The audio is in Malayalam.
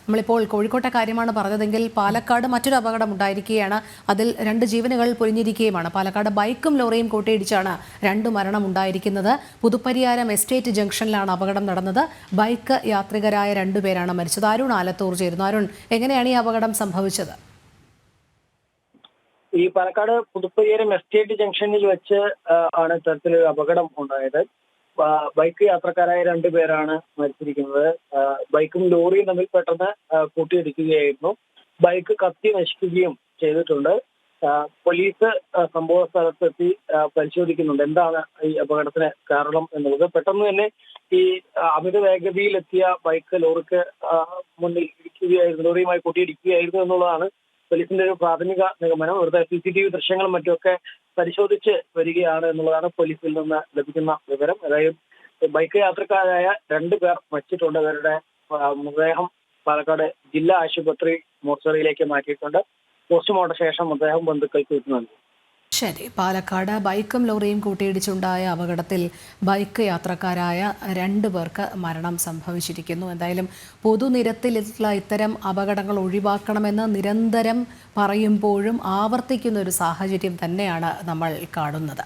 നമ്മളിപ്പോൾ കോഴിക്കോട്ടെ കാര്യമാണ് പറഞ്ഞതെങ്കിൽ പാലക്കാട് മറ്റൊരു അപകടം ഉണ്ടായിരിക്കുകയാണ്. അതിൽ 2 ജീവനുകൾ പൊലിഞ്ഞിരിക്കുകയുമാണ്. പാലക്കാട് ബൈക്കും ലോറിയും കൂട്ടിയിടിച്ചാണ് 2 മരണം ഉണ്ടായിരിക്കുന്നത്. പുതുപ്പരിയാരം എസ്റ്റേറ്റ് ജംഗ്ഷനിലാണ് അപകടം നടന്നത്. ബൈക്ക് യാത്രികരായ 2 പേരാണ് മരിച്ചത്. അരുൺ ആലത്തൂർ ചേരുന്നു. അരുൺ, എങ്ങനെയാണ് ഈ അപകടം സംഭവിച്ചത്? ഈ പാലക്കാട് പുതുപ്പരിയാരം എസ്റ്റേറ്റ് ജംഗ്ഷനിൽ വെച്ച് ആണ് ഇത്തരത്തിലൊരു അപകടം ഉണ്ടായത്. ബൈക്ക് യാത്രക്കാരായ 2 പേരാണ് മരിച്ചിരിക്കുന്നത്. ബൈക്കും ലോറിയും തമ്മിൽ പെട്ടെന്ന് കൂട്ടിയിടിക്കുകയായിരുന്നു. ബൈക്ക് കത്തി നശിക്കുകയും ചെയ്തിട്ടുണ്ട്. പോലീസ് സംഭവ സ്ഥലത്തെത്തി പരിശോധിക്കുന്നുണ്ട് എന്താണ് ഈ അപകടത്തിന് കാരണം എന്നുള്ളത്. പെട്ടെന്ന് തന്നെ ഈ അമിത വേഗതയിലെത്തിയ ബൈക്ക് ലോറിക്ക് മുന്നിൽ ഇടിക്കുകയായിരുന്നു, ലോറിയുമായി കൂട്ടിയിടിക്കുകയായിരുന്നു എന്നുള്ളതാണ് പോലീസിന്റെ ഒരു പ്രാഥമിക നിഗമനം. ഇവിടുത്തെ CCTV ദൃശ്യങ്ങളും മറ്റുമൊക്കെ പരിശോധിച്ച് വരികയാണ് എന്നുള്ളതാണ് പോലീസിൽ നിന്ന് ലഭിക്കുന്ന വിവരം. അതായത് ബൈക്ക് യാത്രക്കാരായ 2 പേർ മരിച്ചിട്ടുണ്ട്. അവരുടെ മൃതദേഹം പാലക്കാട് ജില്ലാ ആശുപത്രി മോർച്ചറിയിലേക്ക് മാറ്റിയിട്ടുണ്ട്. പോസ്റ്റ്മോർട്ടം ശേഷം മൃതദേഹം ബന്ധുക്കൾക്ക് വിട്ടുനൽകും. ശരി, പാലക്കാട് ബൈക്കും ലോറിയും കൂട്ടിയിടിച്ചുണ്ടായ അപകടത്തിൽ ബൈക്ക് യാത്രക്കാരായ 2 പേർക്ക് മരണം സംഭവിച്ചിരിക്കുന്നു. എന്തായാലും പൊതുനിരത്തിലുള്ള ഇത്തരം അപകടങ്ങൾ ഒഴിവാക്കണമെന്ന് നിരന്തരം പറയുമ്പോഴും ആവർത്തിക്കുന്ന ഒരു സാഹചര്യം തന്നെയാണ് നമ്മൾ കാണുന്നത്.